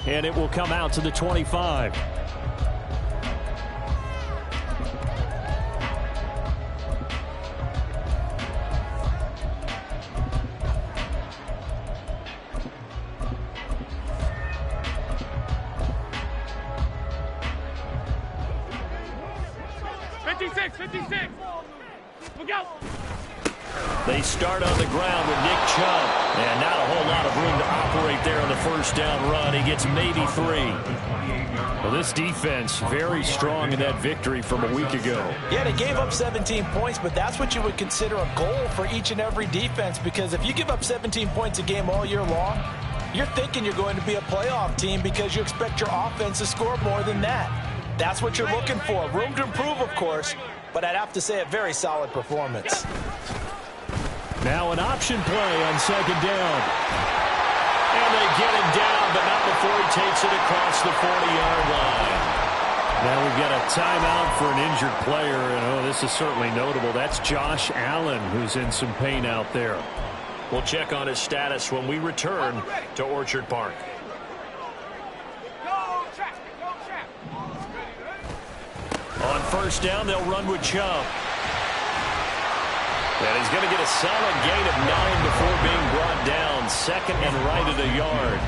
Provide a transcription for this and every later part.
and it will come out to the 25. They start on the ground with Nick Chubb. And not a whole lot of room to operate there on the first down run. He gets maybe 3. Well, this defense very strong in that victory from a week ago. Yeah, they gave up 17 points, but that's what you would consider a goal for each and every defense, because if you give up 17 points a game all year long, you're thinking you're going to be a playoff team because you expect your offense to score more than that. That's what you're looking for. Room to improve, of course, but I'd have to say a very solid performance. Now an option play on second down. And they get him down, but not before he takes it across the 40-yard line. Now we've got a timeout for an injured player, and this is certainly notable. That's Josh Allen, who's in some pain out there. We'll check on his status when we return to Orchard Park. On first down, they'll run with Chubb. And he's going to get a solid gain of 9 before being brought down. Second and right at a yard.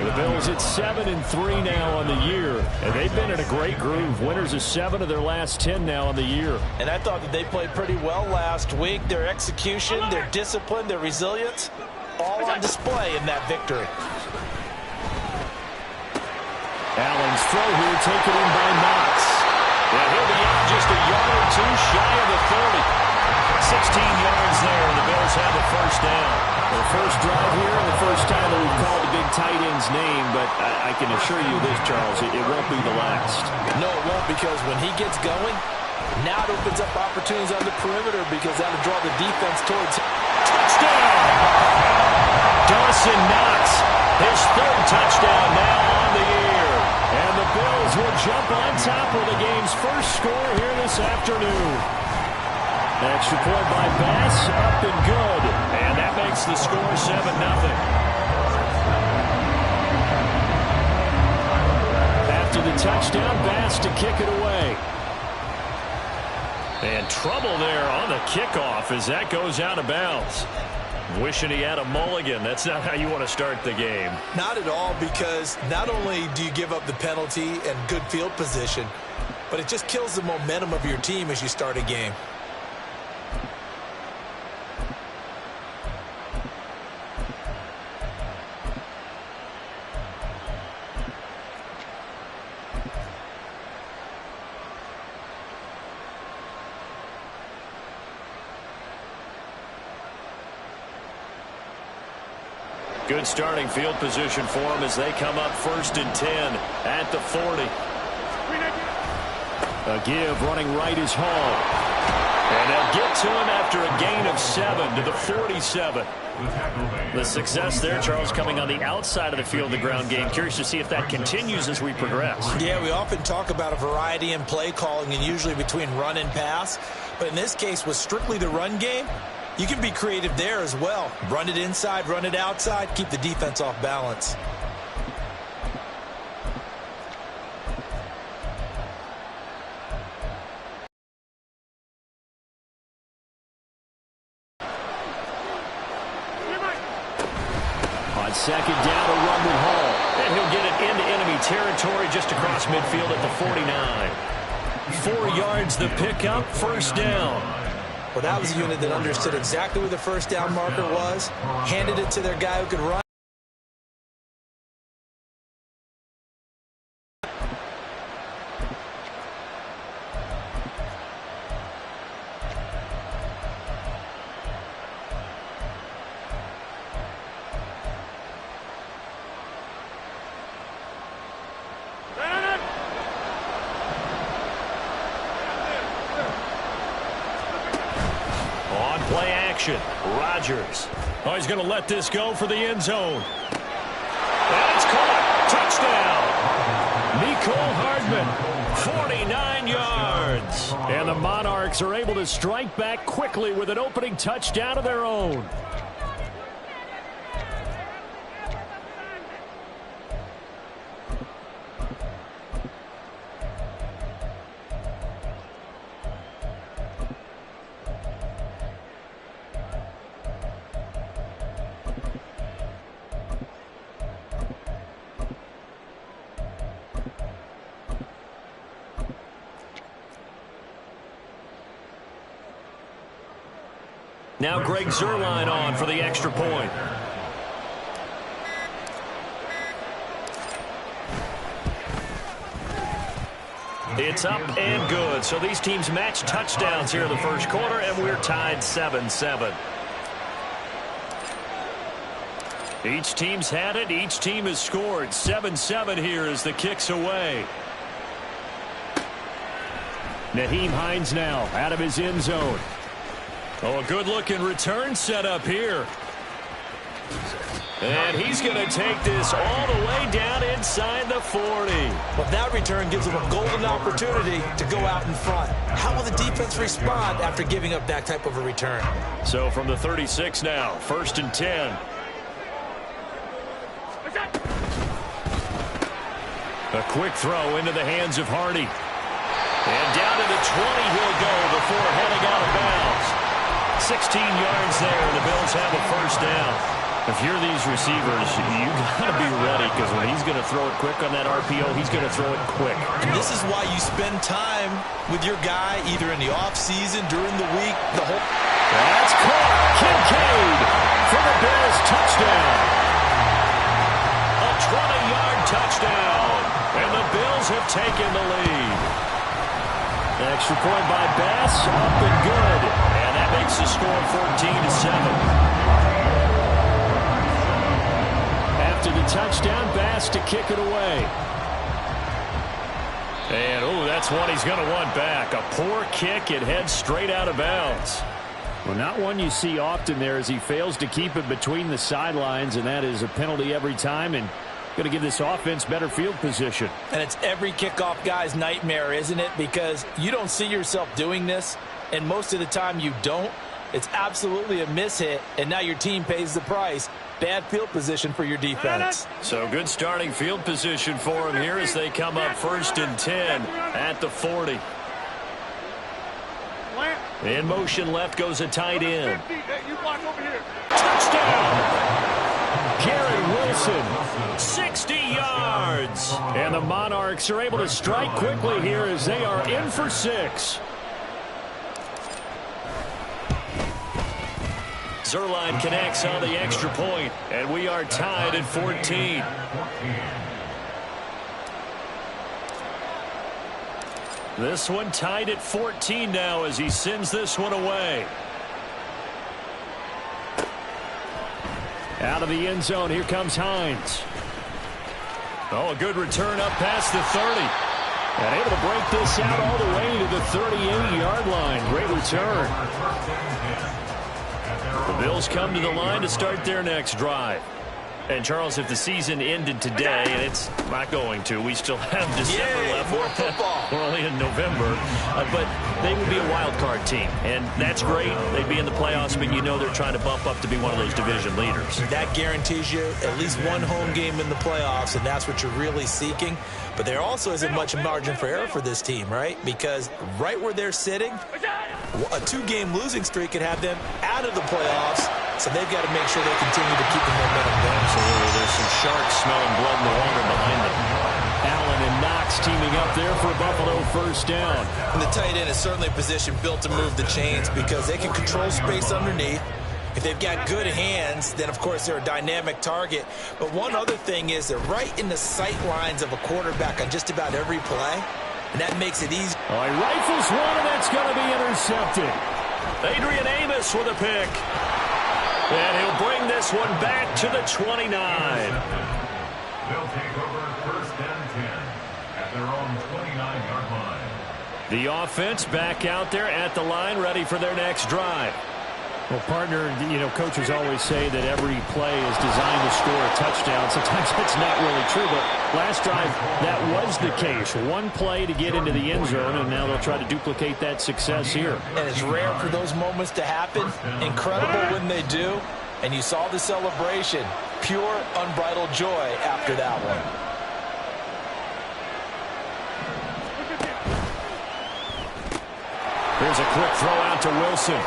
The Bills at 7-3 now on the year. And they've been in a great groove. Winners of 7 of their last 10 now on the year. And I thought that they played pretty well last week. Their execution, their discipline, their resilience, all on display in that victory. Allen's throw here taken in by Knox. And he'll be out just a yard or two shy of the 30. 16 yards there, and the Bills have the first down. The first drive here and the first time that we've called the big tight end's name, but I can assure you this, Charles, it won't be the last. No, it won't, because when he gets going, now it opens up opportunities on the perimeter because that'll draw the defense towards him. Touchdown! Dawson Knox, his 3rd touchdown now on the year. And the Bills will jump on top of the game's first score here this afternoon. Extra point by Bass, up and good. And that makes the score 7-0. After the touchdown, Bass to kick it away. And trouble there on the kickoff as that goes out of bounds. Wishing he had a mulligan. That's not how you want to start the game. Not at all, because not only do you give up the penalty and good field position, but it just kills the momentum of your team as you start a game. Good starting field position for them as they come up 1st and 10 at the 40. A give running right is Hall. And they'll get to him after a gain of 7 to the 47. The success there, Charles, coming on the outside of the field, the ground game. Curious to see if that continues as we progress. Yeah, we often talk about a variety in play calling and usually between run and pass. But in this case, with strictly the run game, you can be creative there as well. Run it inside, run it outside, keep the defense off balance. On second down, a run with Hall. And he'll get it into enemy territory just across midfield at the 49. 4 yards the pickup, first down. Well, that was a unit that understood exactly where the first down marker was, handed it to their guy who could run. Rodgers. Oh, he's going to let this go for the end zone. And it's caught. Touchdown. Mecole Hardman, 49 yards. And the Monarchs are able to strike back quickly with an opening touchdown of their own. Now Greg Zuerlein on for the extra point. It's up and good. So these teams match touchdowns here in the first quarter, and we're tied 7-7. Each team's had it. Each team has scored. 7-7 here as the kick's away. Nyheim Hines now out of his end zone. Oh, a good-looking return set up here. And he's going to take this all the way down inside the 40. Well, that return gives him a golden opportunity to go out in front. How will the defense respond after giving up that type of a return? So from the 36 now, 1st and 10. A quick throw into the hands of Hardy. And down to the 20 he'll go before heading out of bounds. 16 yards there, and the Bills have a first down. If you're these receivers, you got to be ready, because when he's going to throw it quick on that RPO, he's going to throw it quick. And this is why you spend time with your guy, either in the offseason, during the week, the whole... That's caught. Kincaid for the Bills touchdown. A 20-yard touchdown. And the Bills have taken the lead. Extra point by Bass, up and good. And that makes the score 14-7. After the touchdown, Bass to kick it away. And, oh, that's one he's going to want back. A poor kick. It heads straight out of bounds. Well, not one you see often there, as he fails to keep it between the sidelines, and that is a penalty every time, and going to give this offense better field position. And it's every kickoff guy's nightmare, isn't it? Because you don't see yourself doing this, and most of the time you don't. It's absolutely a mishit, and now your team pays the price. Bad field position for your defense. So good starting field position for him here as they come up 1st and 10 at the 40. In motion left goes a tight end. Touchdown! Garrett Wilson, 60 yards. And the Monarchs are able to strike quickly here as they are in for 6. Zuerlein connects on the extra point, and we are tied at 14. This one tied at 14 now as he sends this one away. Out of the end zone, here comes Hines. Oh, a good return up past the 30. And able to break this out all the way to the 38-yard line. Great return. The Bills come to the line to start their next drive. And, Charles, if the season ended today, and it's not going to, we still have December left. More football. We're only in November. But they would be a wild card team, and that's great. They'd be in the playoffs, but you know they're trying to bump up to be one of those division leaders. That guarantees you at least one home game in the playoffs, and that's what you're really seeking. But there also isn't much margin for error for this team, right? Because right where they're sitting, a 2-game losing streak could have them out of the playoffs. So they've got to make sure they continue to keep the momentum going. Absolutely. There's some sharks smelling blood in the water behind them. Allen and Knox teaming up there for a Buffalo first down. And the tight end is certainly a position built to move the chains because they can control space underneath. If they've got good hands, then, of course, they're a dynamic target. But one other thing is they're right in the sight lines of a quarterback on just about every play, and that makes it easy. Oh, he rifles one, and that's going to be intercepted. Adrian Amos with a pick. And he'll bring this one back to the 29. They'll take over 1st and 10 at their own 29-yard line. The offense back out there at the line, ready for their next drive. Well, partner, you know, coaches always say that every play is designed to score a touchdown. Sometimes that's not really true, but last drive, that was the case. One play to get into the end zone, and now they'll try to duplicate that success here. And it's rare for those moments to happen. Incredible when they do. And you saw the celebration. Pure, unbridled joy after that one. Here's a quick throw out to Wilson.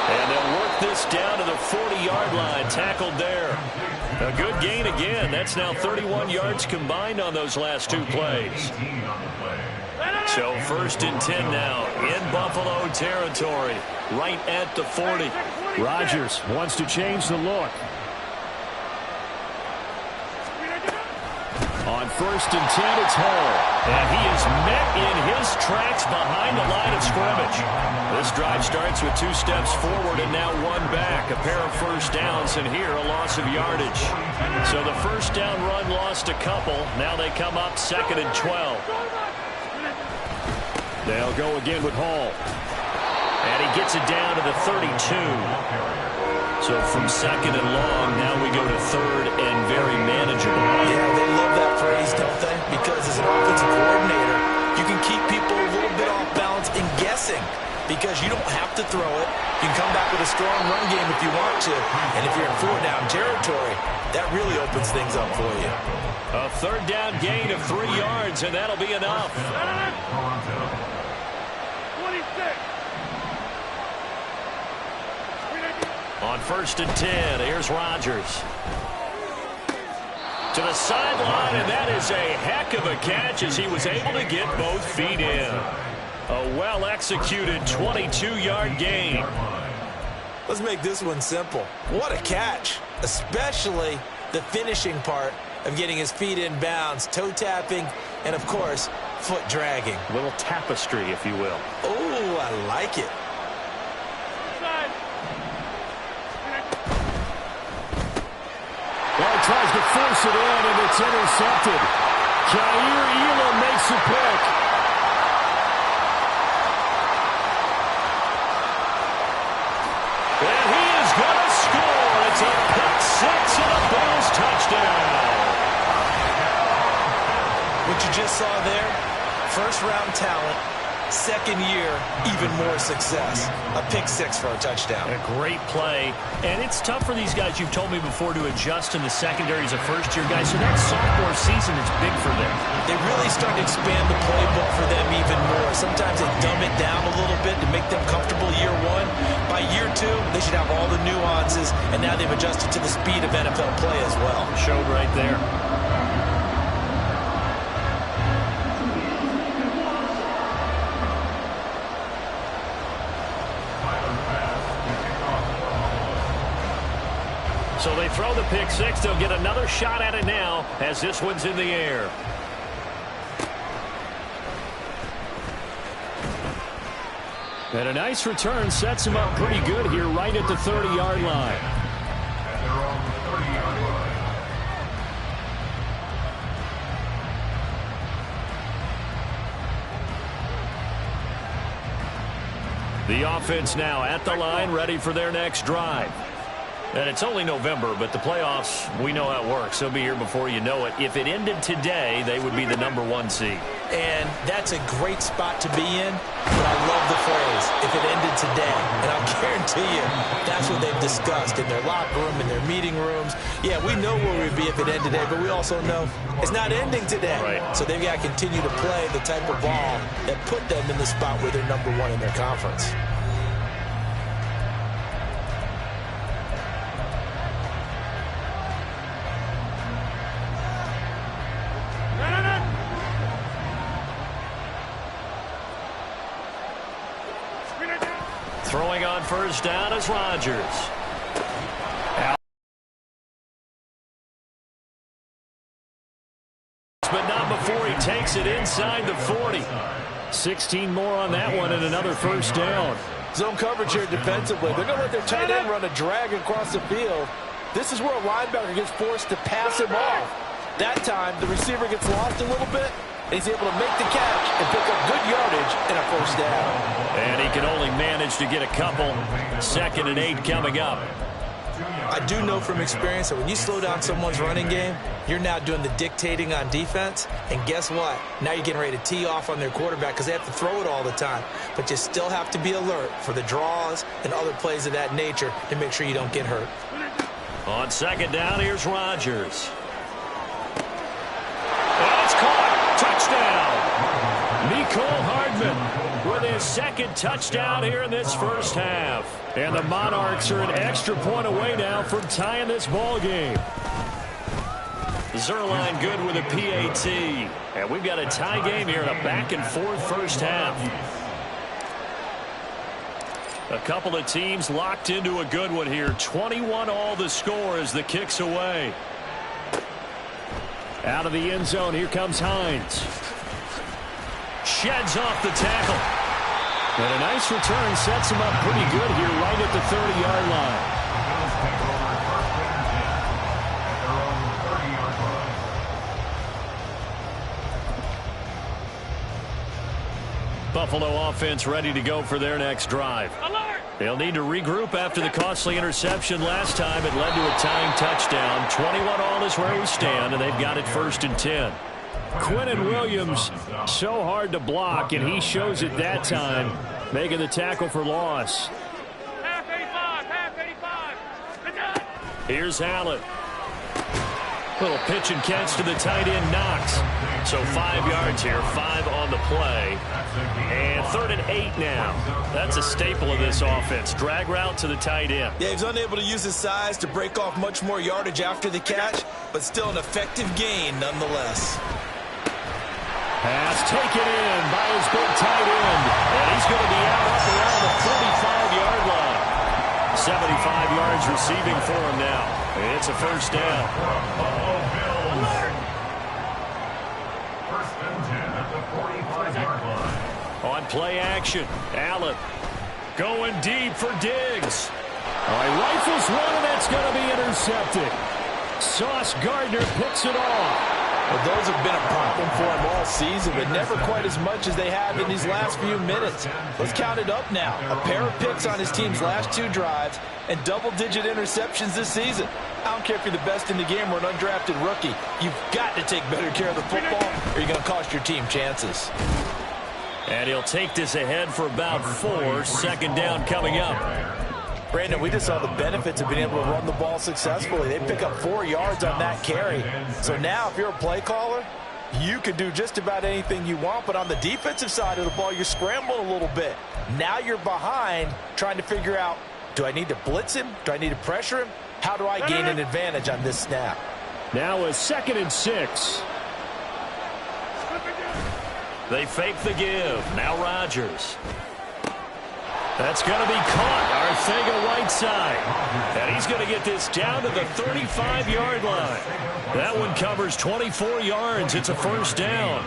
And they'll work this down to the 40-yard line, tackled there. A good gain again. That's now 31 yards combined on those last 2 plays. So 1st and 10 now in Buffalo territory, right at the 40. Rodgers wants to change the look. On 1st and 10, it's Hall. And he is met in his tracks behind the line of scrimmage. This drive starts with 2 steps forward and now 1 back. A pair of first downs, and here a loss of yardage. So the first down run lost a couple. Now they come up 2nd and 12. They'll go again with Hall. And he gets it down to the 32. So from 2nd and long, now we go to 3rd and very manageable. Yeah, they love that phrase, don't they? Because as an offensive coordinator, you can keep people a little bit off balance and guessing because you don't have to throw it. You can come back with a strong run game if you want to. And if you're in 4-down territory, that really opens things up for you. A 3rd down gain of 3 yards, and that'll be enough. On 1st and 10, here's Rodgers. To the sideline, and that is a heck of a catch as he was able to get both feet in. A well-executed 22-yard gain. Let's make this one simple. What a catch, especially the finishing part of getting his feet in bounds, toe tapping, and, of course, foot dragging. A little tapestry, if you will. Oh, I like it. Well, he tries to force it in, and it's intercepted. Jair Elam makes the pick. And he is going to score. It's a pick six and a Bills touchdown. What you just saw there, first-round talent, second year, even more success. A pick six for a touchdown. A great play. And it's tough for these guys, you've told me before, to adjust in the secondary as a first-year guy. So that sophomore season is big for them. They really start to expand the playbook for them even more. Sometimes they dumb it down a little bit to make them comfortable year one. By year two, they should have all the nuances, and now they've adjusted to the speed of NFL play as well. Showed right there. So they throw the pick six. They'll get another shot at it now as this one's in the air. And a nice return sets him up pretty good here right at the 30-yard line. The offense now at the line, ready for their next drive. And it's only November, but the playoffs, we know how it works. They'll be here before you know it. If it ended today, they would be the #1 seed. And that's a great spot to be in, but I love the phrase, if it ended today. And I'll guarantee you, that's what they've discussed in their locker room, in their meeting rooms. Yeah, we know where we'd be if it ended today, but we also know it's not ending today. Right. So they've got to continue to play the type of ball that put them in the spot where they're #1 in their conference. Throwing on first down is Rodgers. But not before he takes it inside the 40. 16 more on that one and another first down. Zone coverage here defensively. They're going to let their tight end run a drag across the field. This is where a linebacker gets forced to pass him off. That time, the receiver gets lost a little bit, and he's able to make the catch and pick up good yardage and a first down. And he can only manage to get a couple. 2nd and 8 coming up. I do know from experience that when you slow down someone's running game, you're now doing the dictating on defense. And guess what? Now you're getting ready to tee off on their quarterback because they have to throw it all the time. But you still have to be alert for the draws and other plays of that nature to make sure you don't get hurt. On 2nd down, here's Rodgers. And it's caught. Touchdown. Mecole Hardman with his 2nd touchdown here in this first half. And the Monarchs are an extra point away now from tying this ball game. Zuerlein good with a PAT. And we've got a tie game here in a back-and-forth first half. A couple of teams locked into a good one here. 21-all the score as the kick's away. Out of the end zone, here comes Hines. Sheds off the tackle. And a nice return sets him up pretty good here right at the 30-yard line. Buffalo offense ready to go for their next drive. They'll need to regroup after the costly interception last time. It led to a tying touchdown. 21-all is where we stand, and they've got it 1st and 10. Quinnen Williams, so hard to block, and he shows it that time, making the tackle for loss. Half 85. Here's Allen. Little pitch and catch to the tight end, Knox. So 5 yards here, 5 on the play. And 3rd and 8 now. That's a staple of this offense. Drag route to the tight end. Yeah, he's unable to use his size to break off much more yardage after the catch, but still an effective gain nonetheless. Pass taken in by his big tight end. And he's going to be out up around the 45-yard line. 75 yards receiving for him now. It's a first down. First and 10 at the 45-yard line. On play action, Allen going deep for Diggs. All right, rifles one, and that's going to be intercepted. Sauce Gardner picks it off. Well, those have been a problem for him all season, but never quite as much as they have in these last few minutes. Let's count it up now. A pair of picks on his team's last 2 drives and double-digit interceptions this season. I don't care if you're the best in the game or an undrafted rookie. You've got to take better care of the football or you're going to cost your team chances. And he'll take this ahead for about 4. Second down coming up. Brandon, we just saw the benefits of being able to run the ball successfully. They pick up 4 yards on that carry. So now if you're a play caller, you can do just about anything you want. But on the defensive side of the ball, you're scrambling a little bit. Now you're behind trying to figure out, do I need to blitz him? Do I need to pressure him? How do I gain an advantage on this snap? Now a 2nd and 6. They fake the give. Now Rodgers. That's going to be caught. Arcega-Whiteside. And he's going to get this down to the 35-yard line. That one covers 24 yards. It's a first down.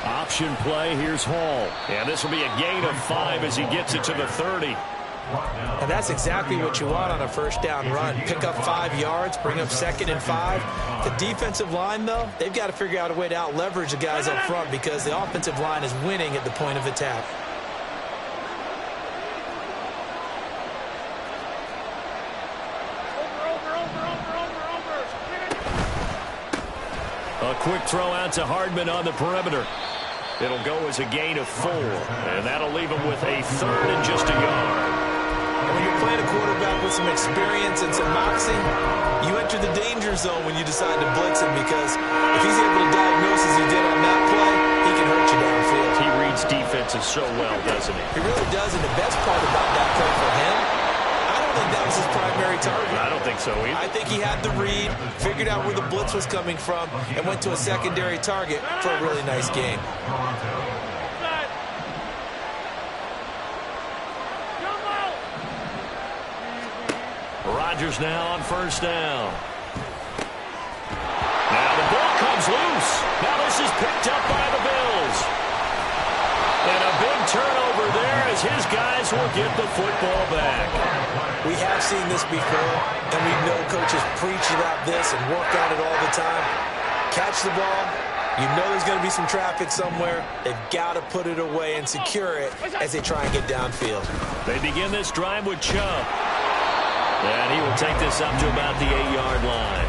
Option play. Here's Hall. And this will be a gain of 5 as he gets it to the 30. And that's exactly what you want on a first down run. Pick up 5 yards, bring up 2nd and 5. The defensive line, though, they've got to figure out a way to out-leverage the guys up front because the offensive line is winning at the point of attack. A quick throw out to Hardman on the perimeter. It'll go as a gain of 4, and that'll leave him with a 3rd and just a yard. And when you're playing a quarterback with some experience and some moxie, you enter the danger zone when you decide to blitz him because if he's able to diagnose as he did on that play, he can hurt you downfield. He reads defenses so well, doesn't he? He really does, and the best part about that play for him, I don't think that was his primary target. I don't think so either. I think he had the read, figured out where the blitz was coming from, and went to a secondary target for a really nice game. Rodgers now on first down. Now the ball comes loose. Now this is picked up by the Bills. And a big turnover there as his guys will get the football back. We have seen this before, and we know coaches preach about this and work on it all the time. Catch the ball. You know there's going to be some traffic somewhere. They've got to put it away and secure it as they try and get downfield. They begin this drive with Chubb. And he will take this up to about the 8-yard line.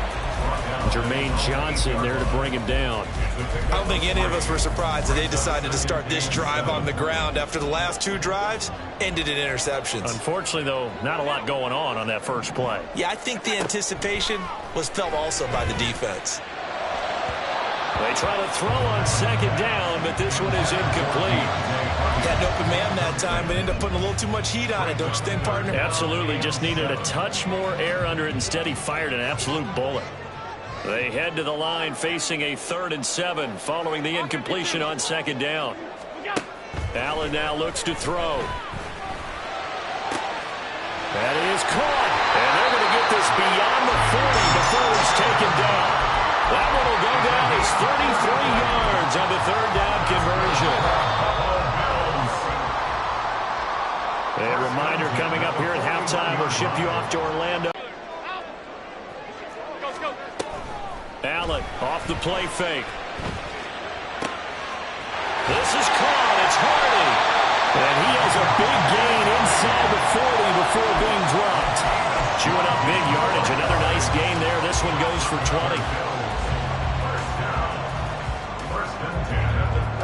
Jermaine Johnson there to bring him down. I don't think any of us were surprised that they decided to start this drive on the ground after the last 2 drives ended in interceptions. Unfortunately, though, not a lot going on that first play. Yeah, I think the anticipation was felt also by the defense. They try to throw on second down, but this one is incomplete. Had an open man that time, but ended up putting a little too much heat on it, don't you think, partner? Absolutely. Just needed a touch more air under it. Instead, he fired an absolute bullet. They head to the line facing a 3rd and 7 following the incompletion on second down. Allen now looks to throw. That is caught. And they're going to get this beyond the 40 before it's taken down. That one will go down as 33 yards on the 3rd down conversion. A reminder coming up here at halftime. We'll ship you off to Orlando. Allen off the play fake. This is caught. It's Hardy. And he has a big gain inside the 40 before being dropped. Chewing up big yardage. Another nice gain there. This one goes for 20.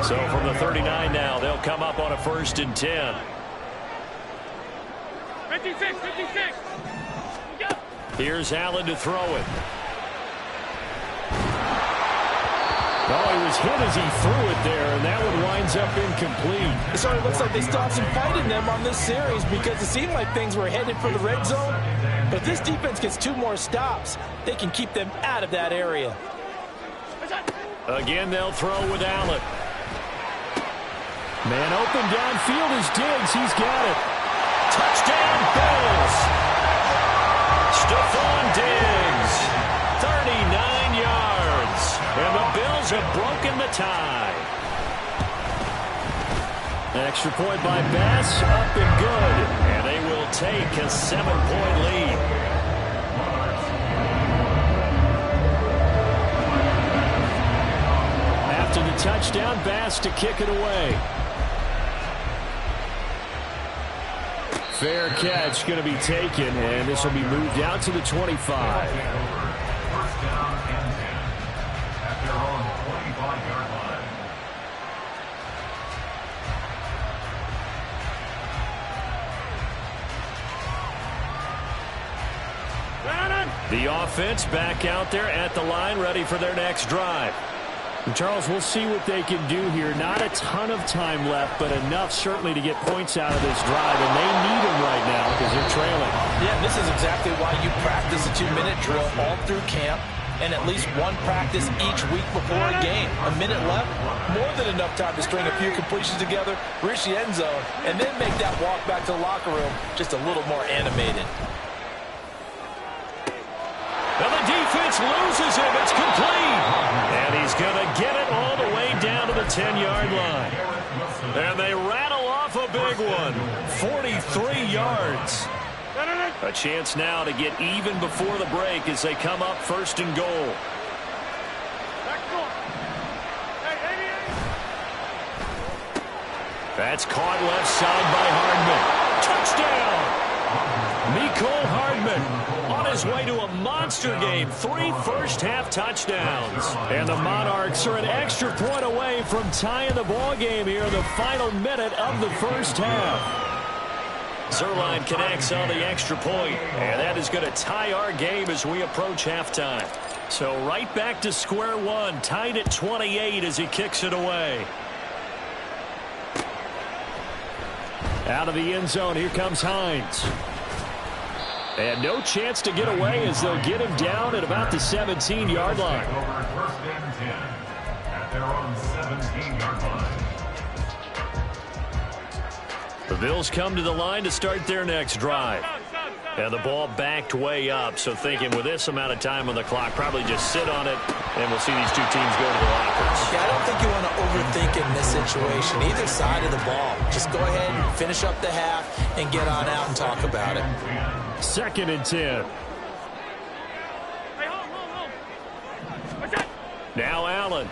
So from the 39 now, they'll come up on a 1st and 10. 56. Here's Allen to throw it. Oh, he was hit as he threw it there, and that one winds up incomplete. So it looks like they still have some fight in them on this series because it seemed like things were headed for the red zone. But if this defense gets 2 more stops, they can keep them out of that area. Again, they'll throw with Allen. Man open downfield is Diggs. He's got it. Touchdown, Bills. Stephon Diggs, 39 yards. And the Bills have broken the tie. Extra point by Bass, up and good. And they will take a 7-point lead. After the touchdown, Bass to kick it away. Fair catch going to be taken, and this will be moved out to the 25. 1st down and 10 at their own 25-yard line. The offense back out there at the line, ready for their next drive. And Charles, we'll see what they can do here. Not a ton of time left, but enough certainly to get points out of this drive, and they need them right now because they're trailing. Yeah, this is exactly why you practice a 2-minute drill all through camp and at least one practice each week before a game. A minute left, more than enough time to string a few completions together, reach the end zone, and then make that walk back to the locker room just a little more animated. And the defense loses him. It's complete. And he's going to get it all the way down to the 10-yard line. And they rattle off a big one. 43 yards. A chance now to get even before the break as they come up 1st and goal. That's caught left side by Hardman. Touchdown! Mecole Hardman on his way to a monster game. 3 first-half touchdowns. And the Monarchs are an extra point away from tying the ball game here in the final minute of the first half. Zuerlein connects on the extra point, and that is going to tie our game as we approach halftime. So right back to square one, tied at 28 as he kicks it away. Out of the end zone, here comes Hines. And no chance to get away as they'll get him down at about the 17-yard line. Over 1st and 10 at their own 17-yard line. The Bills come to the line to start their next drive. And the ball backed way up, so thinking with this amount of time on the clock, probably just sit on it, and we'll see these two teams go to the lockers. Yeah, I don't think you want to overthink in this situation, either side of the ball. Just go ahead and finish up the half and get on out and talk about it. 2nd and 10. Now Allen.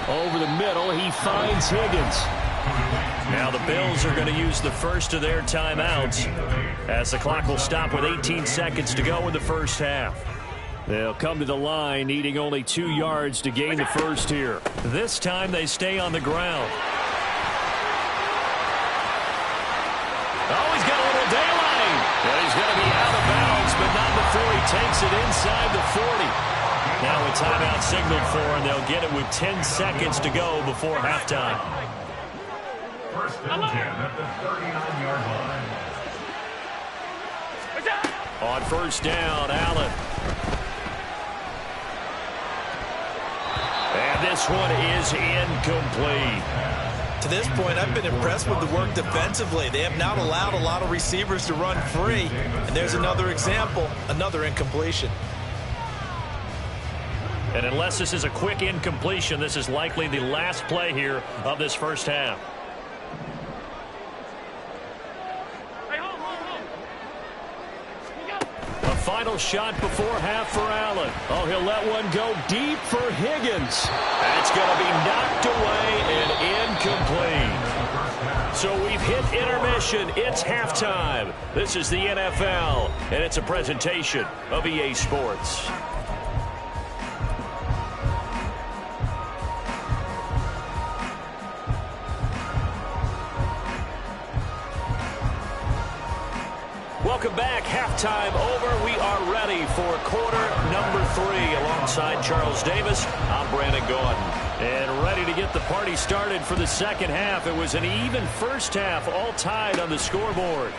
Over the middle, he finds Higgins. Now the Bills are going to use the first of their timeouts as the clock will stop with 18 seconds to go in the first half. They'll come to the line needing only 2 yards to gain the first here. This time they stay on the ground. Oh, he's got a little daylight. And he's going to be out of bounds, but not before he takes it inside the 40. Now a timeout signaled for, and they'll get it with 10 seconds to go before halftime. First and 10 at the 39-yard line. On first down, Allen. And this one is incomplete. To this point, I've been impressed with the work defensively. They have not allowed a lot of receivers to run free. And there's another example, another incompletion. And unless this is a quick incompletion, this is likely the last play here of this first half. A final shot before half for Allen. Oh, he'll let one go deep for Higgins. That's going to be knocked away and incomplete. So we've hit intermission. It's halftime. This is the NFL, and it's a presentation of EA Sports. Welcome back. Halftime over. We are ready for quarter number 3. Alongside Charles Davis, I'm Brandon Gaudin. And ready to get the party started for the second half. It was an even first half, all tied on the scoreboard.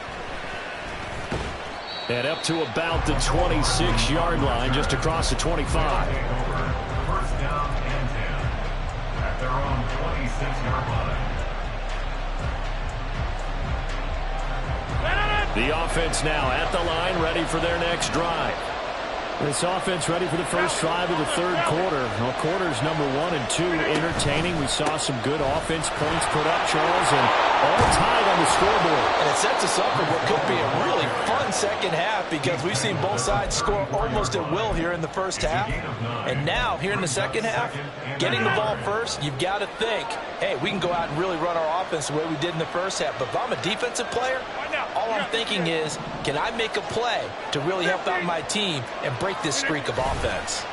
And up to about the 26-yard line, just across the 25. First down and 10 at their own 26-yard line. The offense now at the line, ready for their next drive. This offense ready for the first drive of the third quarter. Well, quarters number 1 and 2 entertaining. We saw some good offense points put up, Charles, and all tied on the scoreboard. And it sets us up for what could be a really fun second half because we've seen both sides score almost at will here in the first half. And now, here in the second half, getting the ball first, you've got to think, hey, we can go out and really run our offense the way we did in the first half. But if I'm a defensive player, all I'm thinking is, can I make a play to really help out my team and break this streak of offense?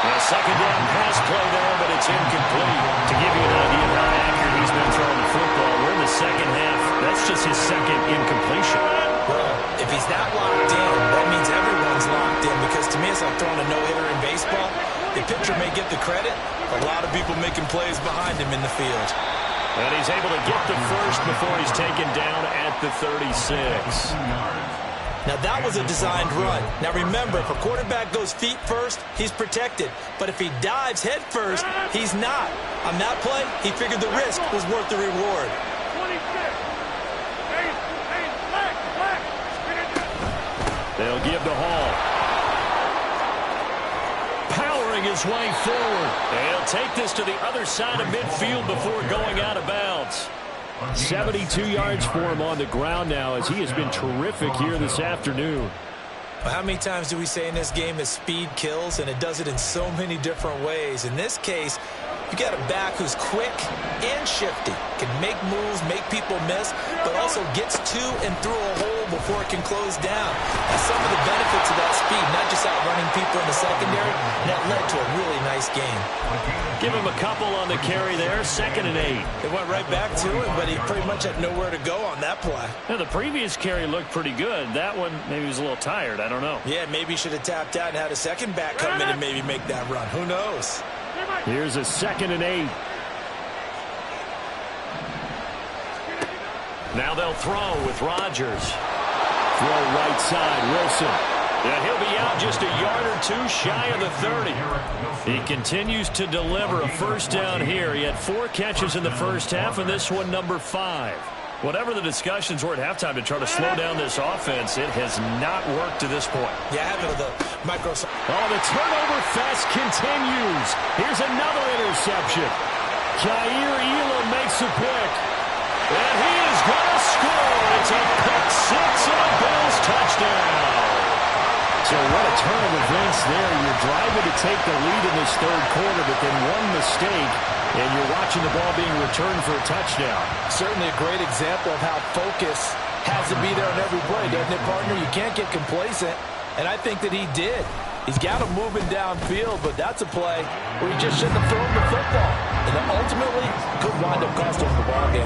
A second down pass play there, but it's incomplete. To give you an idea of how accurate he's been throwing the football, we're in the second half. That's just his second incompletion. Well, if he's not locked in, that means everyone's locked in because to me it's like throwing a no-hitter in baseball. The pitcher may get the credit, a lot of people making plays behind him in the field. And he's able to get the first before he's taken down at the 36. Now, that was a designed run. Now, remember, if a quarterback goes feet first, he's protected. But if he dives head first, he's not. On that play, he figured the risk was worth the reward. They'll give to Hall. Powering his way forward. They'll take this to the other side of midfield before going out of bounds. 72 yards for him on the ground now as he has been terrific here this afternoon. Well, how many times do we say in this game that speed kills, and it does it in so many different ways? In this case, you got a back who's quick and shifty, can make moves, make people miss, but also gets to and through a hole before it can close down. That's some of the benefits of that speed, not just outrunning people in the secondary, and that led to a really nice game. Give him a couple on the carry there, 2nd and 8. It went right back to him, but he pretty much had nowhere to go on that play. Now, the previous carry looked pretty good. That one, maybe he was a little tired. I don't know. Yeah, maybe he should have tapped out and had a second back come in and maybe make that run. Who knows? Here's a 2nd and 8. Now they'll throw with Rodgers. Throw right side, Wilson. Yeah, he'll be out just a yard or two shy of the 30. He continues to deliver a first down here. He had 4 catches in the first half, and this one number 5. Whatever the discussions were at halftime to try to slow down this offense, it has not worked to this point. Yeah, I have it with the Microsoft. Oh, the turnover fest continues. Here's another interception. Kaiir Elam makes a pick. And he is going to score. It's a pick 6 and a Bills touchdown. So what a turn of events there. You're driving to take the lead in this third quarter, but then one mistake, and you're watching the ball being returned for a touchdown. Certainly a great example of how focus has to be there on every play, doesn't it, partner? You can't get complacent, and I think that he did. He's got him moving downfield, but that's a play where he just shouldn't have thrown the football. And then ultimately could wind up costing him the ball game.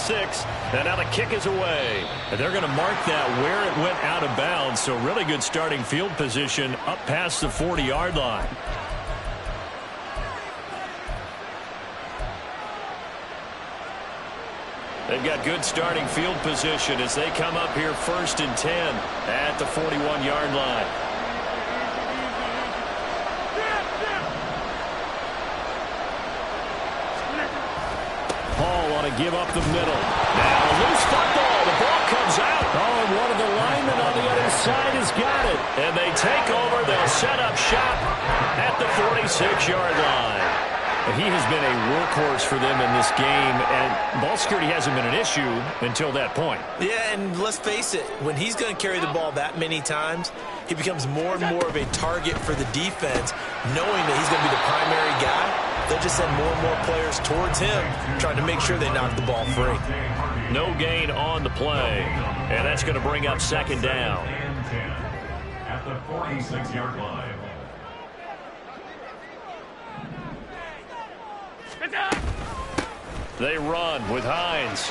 6, and now the kick is away. And they're going to mark that where it went out of bounds, so really good starting field position up past the 40-yard line. They've got good starting field position as they come up here 1st and 10 at the 41-yard line. Hall want to give up the middle. Now a loose football. The ball comes out. Oh, and one of the linemen on the other side has got it. And they take over. They'll set up shop at the 46-yard line. He has been a workhorse for them in this game, and ball security hasn't been an issue until that point. Yeah, and let's face it, when he's going to carry the ball that many times, he becomes more and more of a target for the defense, knowing that he's going to be the primary guy. They'll just send more and more players towards him, trying to make sure they knock the ball free. No gain on the play, and that's going to bring up 2nd down. At the 46-yard line. They run with Hines.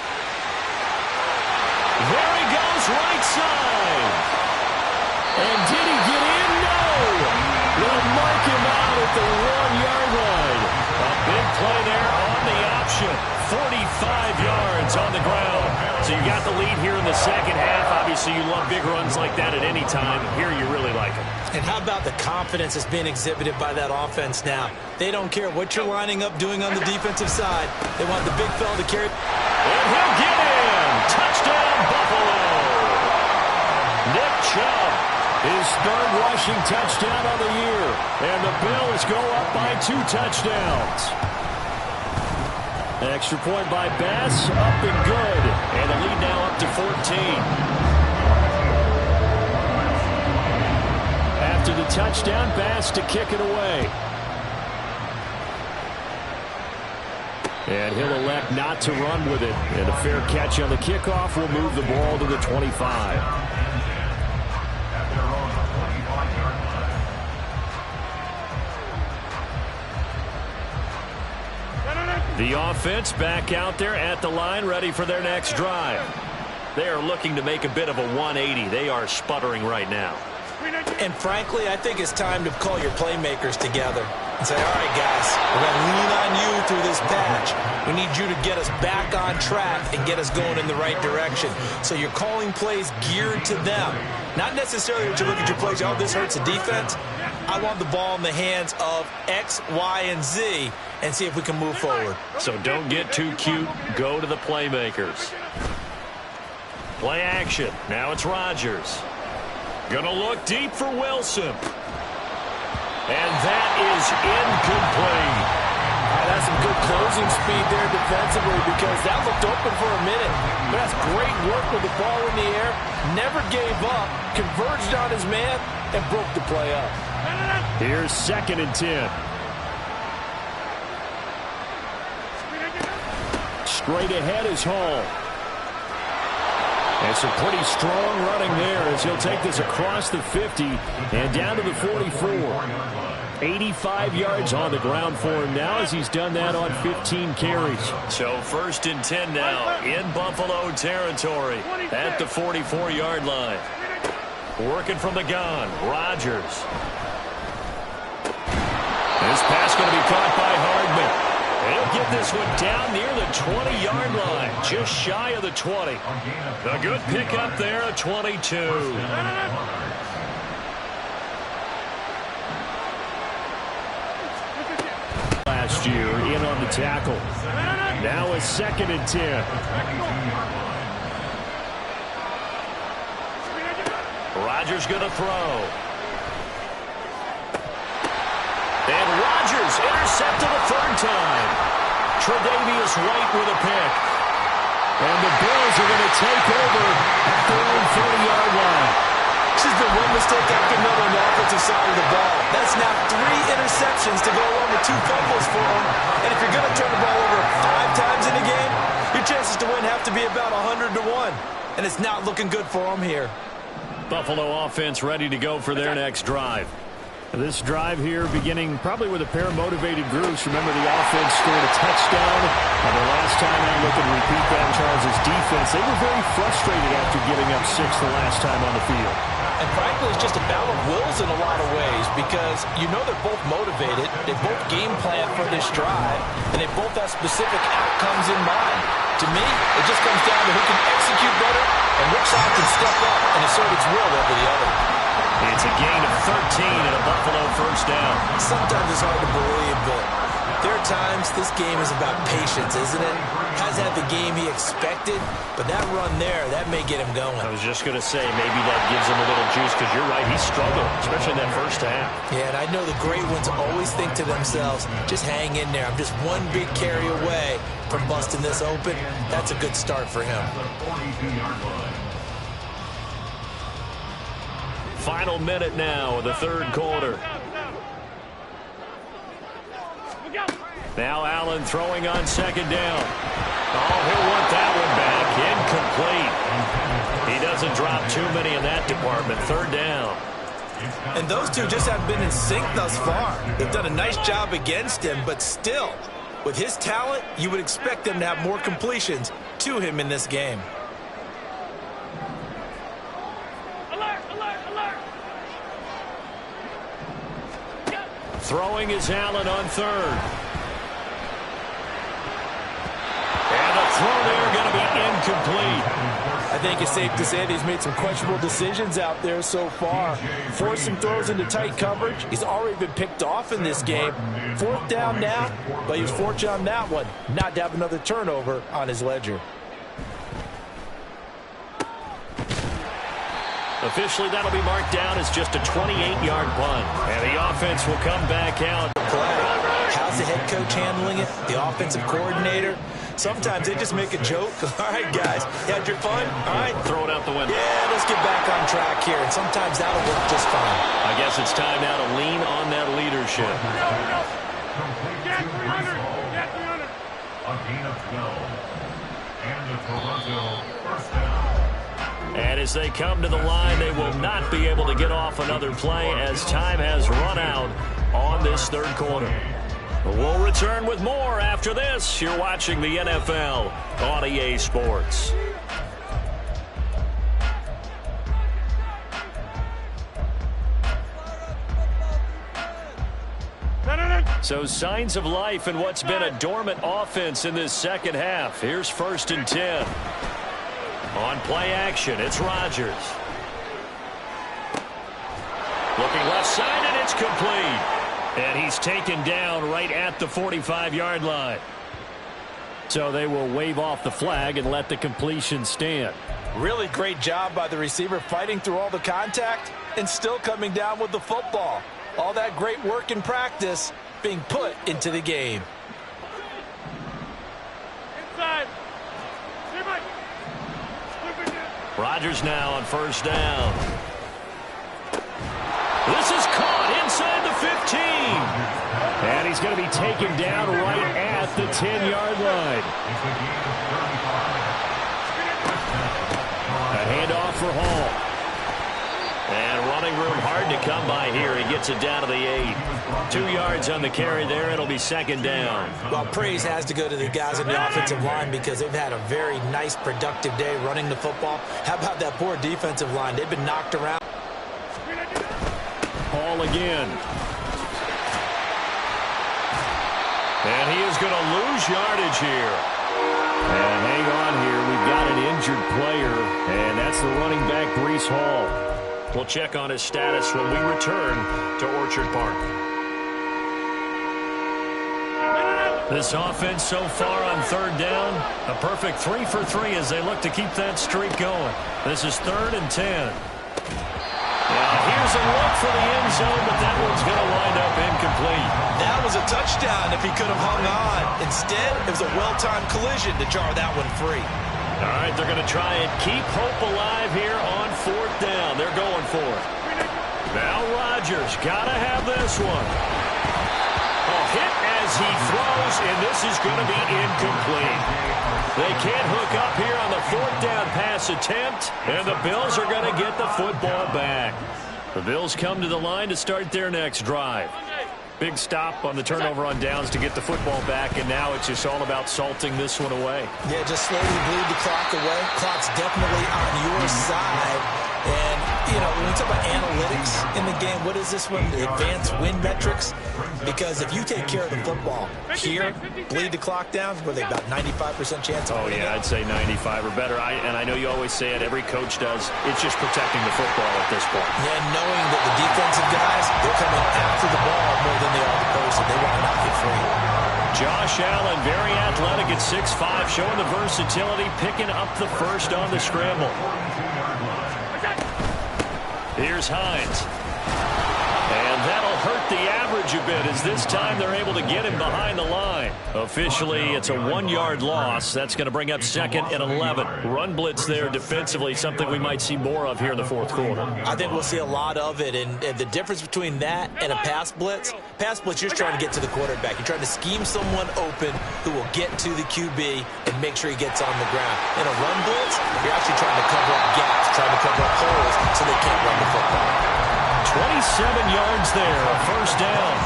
There he goes, right side. And did he get in? No. They'll mark him out at the 1-yard line. A big play there on the option. 45 yards on the ground. So you got the lead here in the second half. Obviously, you love big runs like that at any time. Here you really like them. And how about the confidence that's being exhibited by that offense now? They don't care what you're lining up doing on the defensive side. They want the big fella to carry. And he'll get in. Touchdown, Buffalo. Nick Chubb, his 3rd rushing touchdown of the year. And the Bills go up by 2 touchdowns. Extra point by Bass, up and good. And the lead now up to 14. After the touchdown, Bass to kick it away. And he'll elect not to run with it. And a fair catch on the kickoff will move the ball to the 25. The offense back out there at the line, ready for their next drive. They are looking to make a bit of a 180. They are sputtering right now. And frankly, I think it's time to call your playmakers together and say, all right, guys, we're going to lean on you through this patch. We need you to get us back on track and get us going in the right direction. So you're calling plays geared to them. Not necessarily that you look at your plays, oh, this hurts the defense. I want the ball in the hands of X, Y, and Z and see if we can move forward. So don't get too cute. Go to the playmakers. Play action. Now it's Rodgers. Gonna look deep for Wilson. And that is incomplete. That's some good closing speed there defensively because that looked open for a minute. But that's great work with the ball in the air. Never gave up, converged on his man, and broke the play up. Here's 2nd and 10. Straight ahead is Hall. And some pretty strong running there as he'll take this across the 50 and down to the 44. 85 yards on the ground for him now as he's done that on 15 carries. So 1st and 10 now in Buffalo territory at the 44-yard line. Working from the gun, Rodgers. This pass going to be caught by Hardman. He'll get this one down near the 20-yard line, just shy of the 20. A good pickup there at 22. Last year, in on the tackle. Now it's 2nd and 10. Rodgers going to throw. And Rodgers intercepted a 3rd time. Tre'Davious White with a pick. And the Bills are going to take over at their own 30-yard line. This has been one mistake after another on the offensive side of the ball. That's now 3 interceptions to go along with 2 fumbles for him. And if you're going to turn the ball over 5 times in a game, your chances to win have to be about 100 to 1. And it's not looking good for him here. Buffalo offense ready to go for their next drive. This drive here beginning probably with a pair of motivated groups. Remember, the offense scored a touchdown. And the last time I look and repeat that, Charles' defense, they were very frustrated after giving up 6 the last time on the field. And frankly, it's just a battle of wills in a lot of ways because you know they're both motivated, they both game plan for this drive, and they both have specific outcomes in mind. To me, it just comes down to who can execute better and which side can step up and assert its will over the other. It's a gain of 13 and a Buffalo first down. Sometimes it's hard to believe, but there are times this game is about patience, isn't it? Hasn't had the game he expected, but that run there, that may get him going. I was just going to say, maybe that gives him a little juice because you're right, he struggled, especially in that first half. Yeah, and I know the great ones always think to themselves, just hang in there. I'm just one big carry away from busting this open. That's a good start for him. Final minute now of the third quarter. Now Allen throwing on second down. Oh, he'll want that one back. Incomplete. He doesn't drop too many in that department. Third down. And those two just haven't been in sync thus far. They've done a nice job against him, but still, with his talent, you would expect them to have more completions to him in this game. Throwing is Allen on third. And the throw there going to be incomplete. I think it's safe to say that he's made some questionable decisions out there so far. Forcing throws into tight coverage. He's already been picked off in this game. Fourth down now, but he was fortunate on that one not to have another turnover on his ledger. Officially, that'll be marked down as just a 28-yard punt. And the offense will come back out. How's the head coach handling it? The offensive coordinator? Sometimes they just make a joke. All right, guys, you had your fun? All right. Throw it out the window. Yeah, let's get back on track here. And sometimes that'll work just fine. I guess it's time now to lean on that leadership. Get 300. Get 300. A gain of 12. And the Toronto first down. And as they come to the line, they will not be able to get off another play as time has run out on this third quarter. We'll return with more after this. You're watching the NFL on EA Sports. So signs of life in what's been a dormant offense in this second half. Here's 1st and 10. On play action, it's Rodgers. Looking left side, and it's complete. And he's taken down right at the 45-yard line. So they will wave off the flag and let the completion stand. Really great job by the receiver fighting through all the contact and still coming down with the football. All that great work in practice being put into the game. Inside. Rodgers now on first down. This is caught inside the 15. And he's going to be taken down right at the 10-yard line. A handoff for Hall. And running room hard to come by here. He gets it down to the 8. 2 yards on the carry there. It'll be second down. Well, praise has to go to the guys on the offensive line because they've had a very nice, productive day running the football. How about that poor defensive line? They've been knocked around. Hall again. And he is going to lose yardage here. And hang on here. We've got an injured player, and that's the running back, Breece Hall. We'll check on his status when we return to Orchard Park. This offense so far on third down, a perfect 3 for 3 as they look to keep that streak going. This is 3rd and 10. Now here's a look for the end zone, but that one's going to wind up incomplete. That was a touchdown if he could have hung on. Instead, it was a well-timed collision to jar that one free. All right, they're going to try and keep hope alive here on 4th down. They're going for it. Now Rodgers got to have this one. A hit as he throws, and this is going to be incomplete. They can't hook up here on the 4th down pass attempt, and the Bills are going to get the football back. The Bills come to the line to start their next drive. Big stop on the turnover on downs to get the football back, and now it's just all about salting this one away. Yeah, just slowly bleed the clock away. Clock's definitely on your side. And, you know, when we talk about analytics in the game, what is this one? Advanced win metrics? Because if you take care of the football here, bleed the clock down, were they about 95% chance of winning? Oh, yeah, I'd say 95 or better. And I know you always say it, every coach does. It's just protecting the football at this point. Yeah, knowing that the defensive guys, they're coming after the ball more than they are the person. They want to knock it free. Josh Allen, very athletic at 6'5", showing the versatility, picking up the first on the scramble. Here's Hines. And that'll hurt the average a bit as this time they're able to get him behind the line. Officially, it's a 1-yard loss. That's going to bring up 2nd and 11. Run blitz there defensively, something we might see more of here in the fourth quarter. I think we'll see a lot of it. And the difference between that and a pass blitz, you're just trying to get to the quarterback. You're trying to scheme someone open who will get to the QB and make sure he gets on the ground. In a run blitz, you're actually trying to cover up gaps, trying to cover up holes so they can't run the football. 27 yards there, a first down.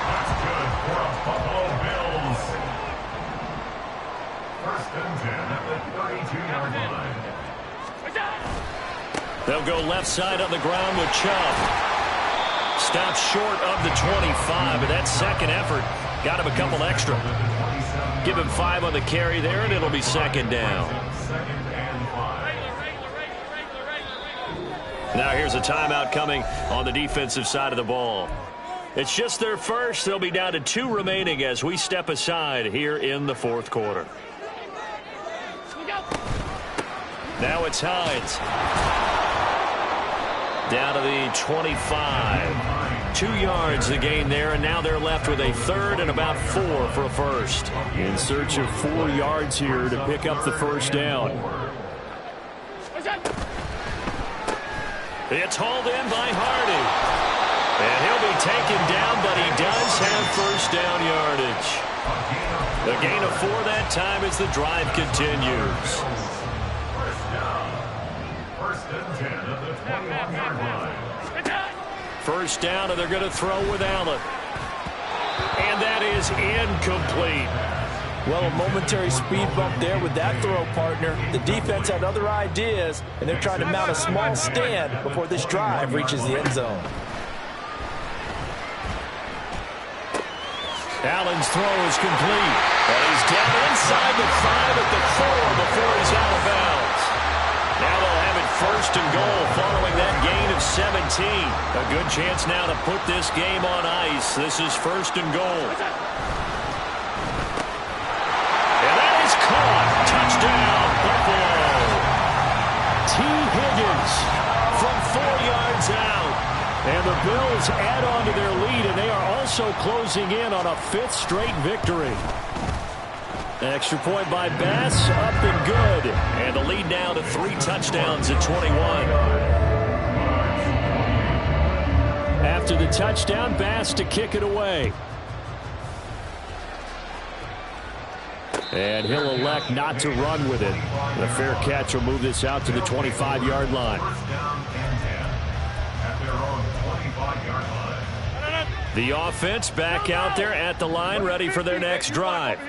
That's good for a Buffalo Bills. 1st and 10 at the 32-yard line. They'll go left side on the ground with Chubb. Stops short of the 25, but that second effort got him a couple extra. Give him 5 on the carry there, and it'll be 2nd down. Now here's a timeout coming on the defensive side of the ball. It's just their first. They'll be down to 2 remaining as we step aside here in the fourth quarter. Now it's Hines. Down to the 25. 2 yards the gain there, and now they're left with a 3rd and about 4 for a first. In search of 4 yards here to pick up the first down. It's hauled in by Hardy. And he'll be taken down, but he does have first down yardage. A gain of 4 that time as the drive continues. First down. 1st and 10 at the 21-yard line. First down, and they're going to throw with Allen. And that is incomplete. Well, a momentary speed bump there with that throw, partner. The defense had other ideas, and they're trying to mount a small stand before this drive reaches the end zone. Allen's throw is complete. And he's down inside the 5 at the 4 before he's out of bounds. Now they'll have it 1st and goal following that gain of 17. A good chance now to put this game on ice. This is 1st and goal. Touchdown, Buffalo. T. Higgins from 4 yards out. And the Bills add on to their lead, and they are also closing in on a 5th straight victory. Extra point by Bass, up and good. And the lead now to 3 touchdowns at 21. After the touchdown, Bass to kick it away. And he'll elect not to run with it. The fair catch will move this out to the 25-yard line. The offense back out there at the line, ready for their next drive.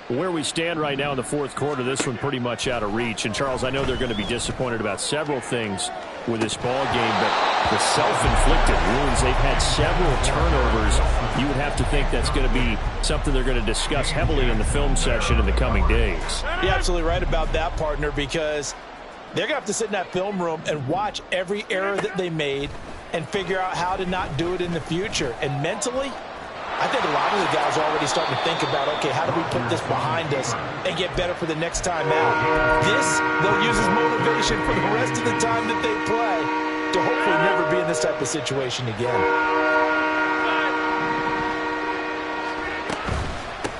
Where we stand right now in the fourth quarter, this one pretty much out of reach. And, Charles, I know they're going to be disappointed about several things with this ball game, but the self-inflicted wounds, they've had several turnovers. You would have to think that's going to be something they're going to discuss heavily in the film session in the coming days. You're absolutely right about that, partner, because they're going to have to sit in that film room and watch every error that they made and figure out how to not do it in the future. And mentally, I think a lot of the guys are already starting to think about, okay, how do we put this behind us and get better for the next time out? This, they'll use as motivation for the rest of the time that they play to hopefully never be in this type of situation again.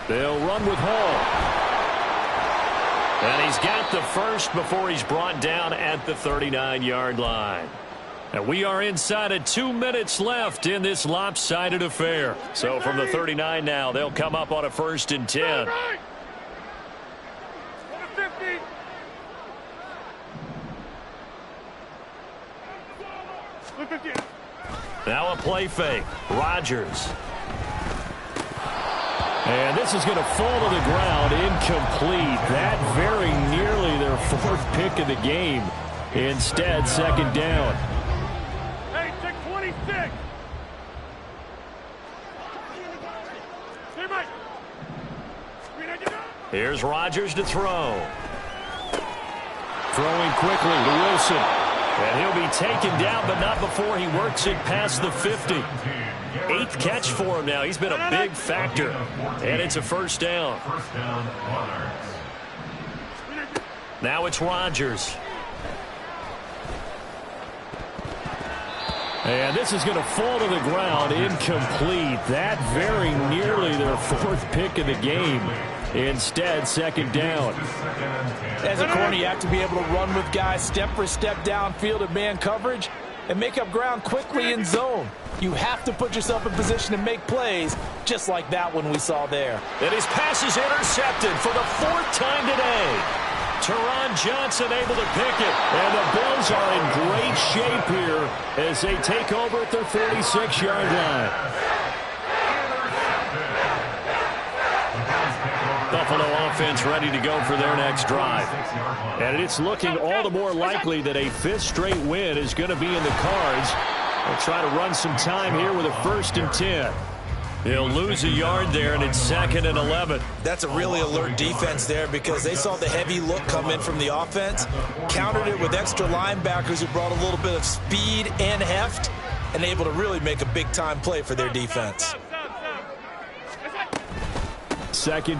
They'll run with Hall. And he's got the first before he's brought down at the 39-yard line. And we are inside of 2 minutes left in this lopsided affair. So from the 39 now, they'll come up on a 1st and 10. Now a play fake. Rodgers. And this is going to fall to the ground, incomplete. That very nearly their fourth pick of the game. Instead, second down. Hey, check 26. Hey, Mike. Here's Rodgers to throw. Throwing quickly to Wilson. And he'll be taken down, but not before he works it past the 50. Eighth catch for him now. He's been a big factor. And it's a first down. Now it's Rodgers. And this is going to fall to the ground, incomplete. That very nearly their fourth pick of the game. Instead, second down. As a corner, you have to be able to run with guys step for step downfield at man coverage and make up ground quickly in zone. You have to put yourself in position to make plays, just like that one we saw there. And his pass is intercepted for the fourth time today. Teron Johnson able to pick it. And the Bills are in great shape here as they take over at their 46-yard line. Buffalo offense ready to go for their next drive. And it's looking all the more likely that a fifth straight win is going to be in the cards. They'll try to run some time here with a 1st and 10. He'll lose a yard there, and it's 2nd and 11. That's a really alert defense there because they saw the heavy look come in from the offense, countered it with extra linebackers who brought a little bit of speed and heft, and able to really make a big-time play for their defense. Second